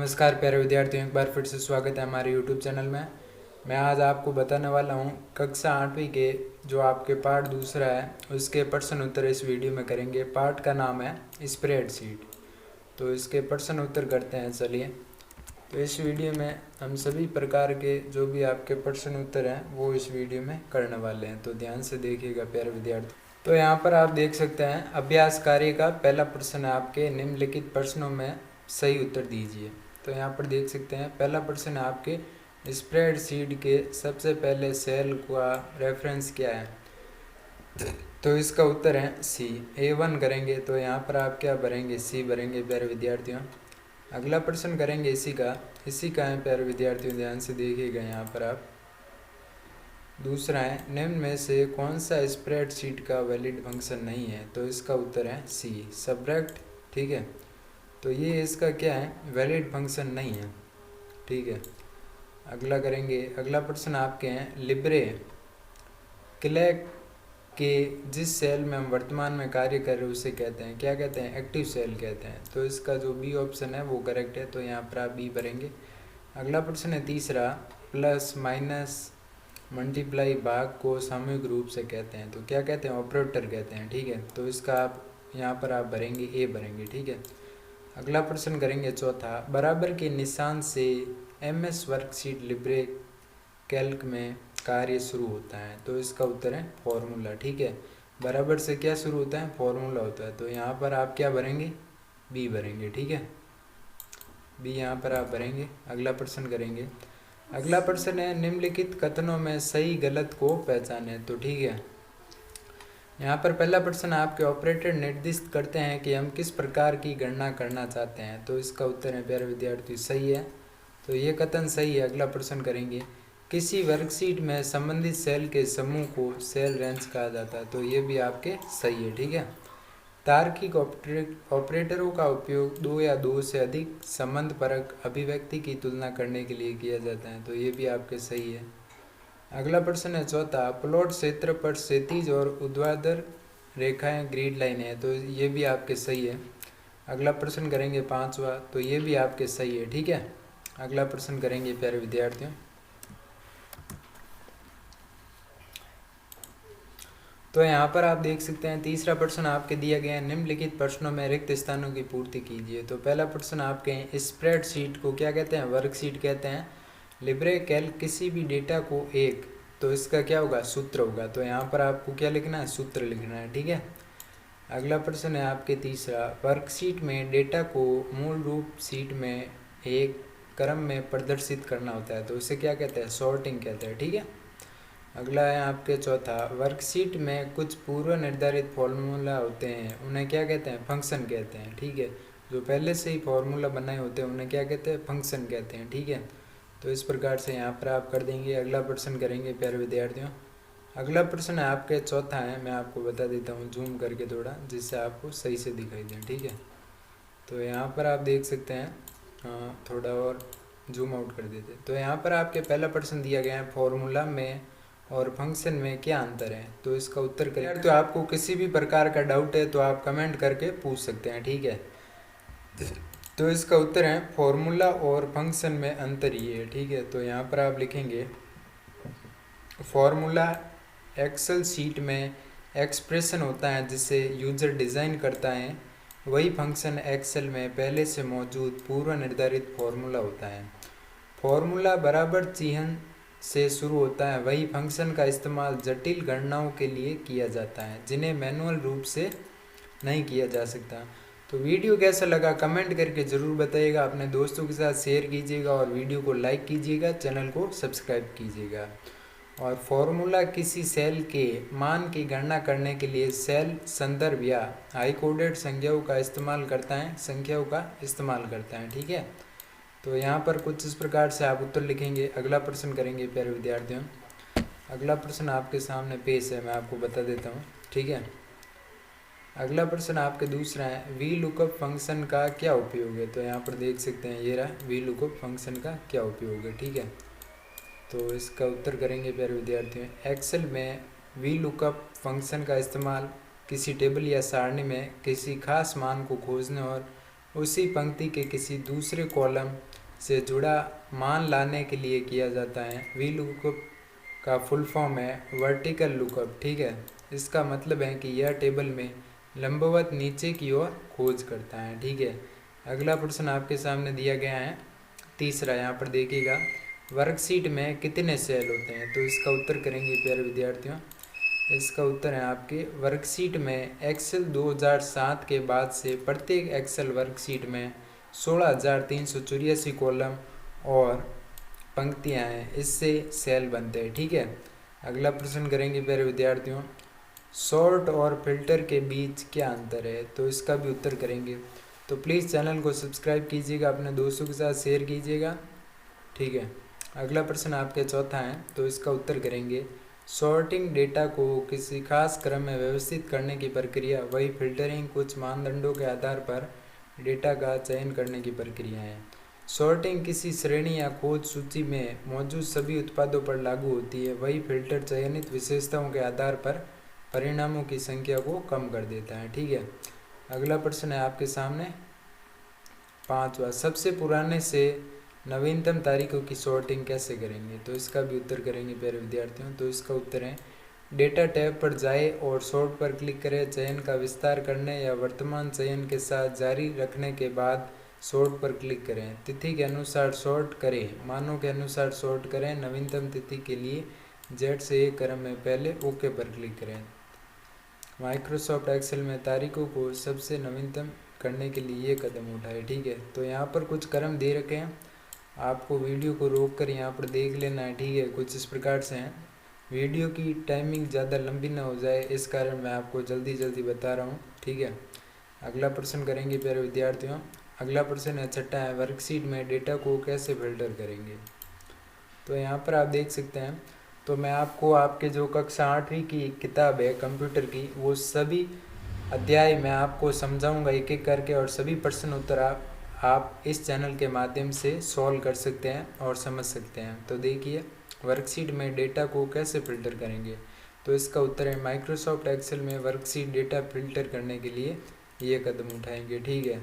नमस्कार प्यारे विद्यार्थियों, एक बार फिर से स्वागत है हमारे YouTube चैनल में। मैं आज आपको बताने वाला हूँ कक्षा 8वीं के जो आपके पार्ट दूसरा है उसके प्रश्न उत्तर इस वीडियो में करेंगे। पार्ट का नाम है स्प्रेडशीट। तो इसके प्रश्न उत्तर करते हैं। चलिए, तो इस वीडियो में हम सभी प्रकार के जो भी आपके प्रश्न उत्तर हैं वो इस वीडियो में करने वाले हैं, तो ध्यान से देखिएगा प्यारे विद्यार्थी। तो यहाँ पर आप देख सकते हैं अभ्यास कार्य का पहला प्रश्न है आपके निम्नलिखित प्रश्नों में सही उत्तर दीजिए। तो यहाँ पर देख सकते हैं पहला प्रश्न है आपके स्प्रेडशीट के सबसे पहले सेल का रेफरेंस क्या है। तो इसका उत्तर है सी। A1 करेंगे तो यहाँ पर आप क्या भरेंगे, सी भरेंगे प्यारे विद्यार्थियों। अगला प्रश्न करेंगे इसी का है प्यारे विद्यार्थियों, ध्यान से देखिएगा। यहाँ पर आप दूसरा है निम्न में से कौन सा स्प्रेडशीट का वैलिड फंक्शन नहीं है। तो इसका उत्तर है सी, सब्ट्रैक्ट। ठीक है, तो ये इसका क्या है, वैलिड फंक्शन नहीं है। ठीक है, अगला करेंगे। अगला प्रश्न आपके हैं लिब्रे क्लैक के जिस सेल में हम वर्तमान में कार्य कर रहे हैं उसे कहते हैं, क्या कहते हैं, एक्टिव सेल कहते हैं। तो इसका जो बी ऑप्शन है वो करेक्ट है, तो यहाँ पर आप बी भरेंगे। अगला प्रश्न है तीसरा, प्लस माइनस मल्टीप्लाई भाग को सामूहिक रूप से कहते हैं। तो क्या कहते हैं, ऑपरेटर कहते हैं। ठीक है, तो इसका आप यहाँ पर आप भरेंगे ए भरेंगे। ठीक है, अगला प्रश्न करेंगे चौथा, बराबर के निशान से MS वर्कशीट लिब्रे कैल्क में कार्य शुरू होता है। तो इसका उत्तर है फॉर्मूला। ठीक है, बराबर से क्या शुरू होता है, फॉर्मूला होता है। तो यहाँ पर आप क्या भरेंगे, बी भरेंगे। ठीक है, बी यहाँ पर आप भरेंगे। अगला प्रश्न करेंगे। अगला प्रश्न है निम्नलिखित कथनों में सही गलत को पहचाने। तो ठीक है, यहाँ पर पहला प्रश्न आपके ऑपरेटर निर्दिष्ट करते हैं कि हम किस प्रकार की गणना करना चाहते हैं। तो इसका उत्तर है प्यारे विद्यार्थी सही है, तो ये कथन सही है। अगला प्रश्न करेंगे, किसी वर्कशीट में संबंधित सेल के समूह को सेल रेंज कहा जाता है। तो ये भी आपके सही है। ठीक है, तार्किक ऑपरेटरों का उपयोग दो या दो से अधिक संबंधपरक अभिव्यक्ति की तुलना करने के लिए किया जाता है। तो ये भी आपके सही है। अगला प्रश्न है चौथा, प्लॉट क्षेत्र पर क्षैतिज और ऊर्ध्वाधर रेखाएं ग्रिड लाइन है। तो ये भी आपके सही है। अगला प्रश्न करेंगे पांचवा, तो ये भी आपके सही है। ठीक है, अगला प्रश्न करेंगे प्यारे विद्यार्थियों। तो यहाँ पर आप देख सकते हैं तीसरा प्रश्न आपके दिया गया है, निम्नलिखित प्रश्नों में रिक्त स्थानों की पूर्ति कीजिए। तो पहला प्रश्न आपके हैं, स्प्रेडशीट को क्या कहते हैं, वर्कशीट कहते हैं। लिब्रे कैल्क किसी भी डेटा को एक, तो इसका क्या होगा, सूत्र होगा। तो यहाँ पर आपको क्या लिखना है, सूत्र लिखना है। ठीक है, अगला प्रश्न है आपके तीसरा, वर्कशीट में डेटा को मूल रूप शीट में एक क्रम में प्रदर्शित करना होता है। तो इसे क्या कहते हैं, सॉर्टिंग कहते हैं। ठीक है, अगला है आपके चौथा, वर्कशीट में कुछ पूर्व निर्धारित फॉर्मूला होते हैं, उन्हें क्या कहते हैं, फंक्शन कहते हैं। ठीक है, जो पहले से ही फॉर्मूला बनाए होते हैं उन्हें क्या कहते हैं, फंक्शन कहते हैं। ठीक है, तो इस प्रकार से यहाँ पर आप कर देंगे। अगला प्रश्न करेंगे प्यारे विद्यार्थियों। अगला प्रश्न है आपके चौथा है, मैं आपको बता देता हूँ जूम करके थोड़ा, जिससे आपको सही से दिखाई दे। ठीक है, तो यहाँ पर आप देख सकते हैं, थोड़ा और जूम आउट कर देते। तो यहाँ पर आपके पहला प्रश्न दिया गया है, फॉर्मूला में और फंक्शन में क्या अंतर है। तो इसका उत्तर करें। तो आपको किसी भी प्रकार का डाउट है तो आप कमेंट करके पूछ सकते हैं। ठीक है, तो इसका उत्तर है फॉर्मूला और फंक्शन में अंतर ये है। ठीक है, तो यहाँ पर आप लिखेंगे फॉर्मूला एक्सेल शीट में एक्सप्रेशन होता है जिसे यूजर डिज़ाइन करता है, वही फंक्शन एक्सेल में पहले से मौजूद पूर्व निर्धारित फॉर्मूला होता है। फॉर्मूला बराबर चिन्ह से शुरू होता है, वही फंक्शन का इस्तेमाल जटिल गणनाओं के लिए किया जाता है जिन्हें मैनुअल रूप से नहीं किया जा सकता। तो वीडियो कैसा लगा कमेंट करके ज़रूर बताइएगा, अपने दोस्तों के साथ शेयर कीजिएगा और वीडियो को लाइक कीजिएगा, चैनल को सब्सक्राइब कीजिएगा। और फॉर्मूला किसी सेल के मान की गणना करने के लिए सेल संदर्भ या हाई कोडेड संख्याओं का इस्तेमाल करता है। ठीक है, तो यहाँ पर कुछ इस प्रकार से आप उत्तर लिखेंगे। अगला प्रश्न करेंगे प्यारे विद्यार्थियों। अगला प्रश्न आपके सामने पेश है, मैं आपको बता देता हूँ। ठीक है, अगला प्रश्न आपके दूसरा है, वी लुकअप फंक्शन का क्या उपयोग है। तो यहाँ पर देख सकते हैं ये रहा, वी लुकअप फंक्शन का क्या उपयोग है। ठीक है, तो इसका उत्तर करेंगे प्यारे विद्यार्थियों। एक्सेल में वी लुकअप फंक्शन का इस्तेमाल किसी टेबल या सारणी में किसी खास मान को खोजने और उसी पंक्ति के किसी दूसरे कॉलम से जुड़ा मान लाने के लिए किया जाता है। वी लुकअप का फुल फॉर्म है वर्टिकल लुकअप। ठीक है, इसका मतलब है कि यह टेबल में लंबवत नीचे की ओर खोज करता है। ठीक है, अगला प्रश्न आपके सामने दिया गया है तीसरा, यहाँ पर देखिएगा, वर्कशीट में कितने सेल होते हैं? तो इसका उत्तर करेंगे प्यारे विद्यार्थियों। इसका उत्तर है आपके वर्कशीट में एक्सेल 2007 के बाद से प्रत्येक एक्सेल वर्कशीट में 16,384 कॉलम और पंक्तियां हैं, इससे सेल बनते हैं। ठीक है, अगला प्रश्न करेंगे प्यारे विद्यार्थियों, सॉर्ट और फिल्टर के बीच क्या अंतर है? तो इसका भी उत्तर करेंगे। तो प्लीज़ चैनल को सब्सक्राइब कीजिएगा, अपने दोस्तों के साथ शेयर कीजिएगा। ठीक है, अगला प्रश्न आपके चौथा है, तो इसका उत्तर करेंगे, सॉर्टिंग डेटा को किसी खास क्रम में व्यवस्थित करने की प्रक्रिया, वही फिल्टरिंग कुछ मानदंडों के आधार पर डेटा का चयन करने की प्रक्रिया है। सॉर्टिंग किसी श्रेणी या खोज सूची में मौजूद सभी उत्पादों पर लागू होती है, वही फिल्टर चयनित विशेषताओं के आधार पर परिणामों की संख्या को कम कर देता है। ठीक है, अगला प्रश्न है आपके सामने पांचवा, सबसे पुराने से नवीनतम तारीखों की सॉर्टिंग कैसे करेंगे? तो इसका भी उत्तर करेंगे प्यारे विद्यार्थियों। तो इसका उत्तर है, डेटा टैब पर जाए और सॉर्ट पर क्लिक करें, चयन का विस्तार करने या वर्तमान चयन के साथ जारी रखने के बाद सॉर्ट पर क्लिक करें, तिथि के अनुसार सॉर्ट करें, मानों के अनुसार सॉर्ट करें, नवीनतम तिथि के लिए जेड से एक क्रम में पहले ओके पर क्लिक करें। माइक्रोसॉफ्ट एक्सेल में तारीखों को सबसे नवीनतम करने के लिए ये कदम उठाए। ठीक है, तो यहाँ पर कुछ क्रम दे रखे हैं, आपको वीडियो को रोक कर यहाँ पर देख लेना है। ठीक है, कुछ इस प्रकार से हैं, वीडियो की टाइमिंग ज़्यादा लंबी ना हो जाए, इस कारण मैं आपको जल्दी जल्दी बता रहा हूँ। ठीक है, अगला प्रश्न करेंगे प्यारे विद्यार्थियों। अगला प्रश्न है छठा है, वर्कशीट में डेटा को कैसे फिल्टर करेंगे? तो यहाँ पर आप देख सकते हैं, तो मैं आपको आपके जो कक्षा 8वीं की किताब है कंप्यूटर की, वो सभी अध्याय मैं आपको समझाऊंगा एक एक करके, और सभी प्रश्न उत्तर आप इस चैनल के माध्यम से सॉल्व कर सकते हैं और समझ सकते हैं। तो देखिए, वर्कशीट में डेटा को कैसे फिल्टर करेंगे? तो इसका उत्तर है, माइक्रोसॉफ्ट एक्सेल में वर्कशीट डेटा फिल्टर करने के लिए ये कदम उठाएंगे। ठीक है,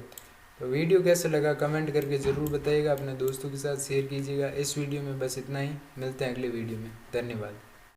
तो वीडियो कैसे लगा कमेंट करके ज़रूर बताइएगा, अपने दोस्तों के साथ शेयर कीजिएगा। इस वीडियो में बस इतना ही, मिलते हैं अगले वीडियो में, धन्यवाद।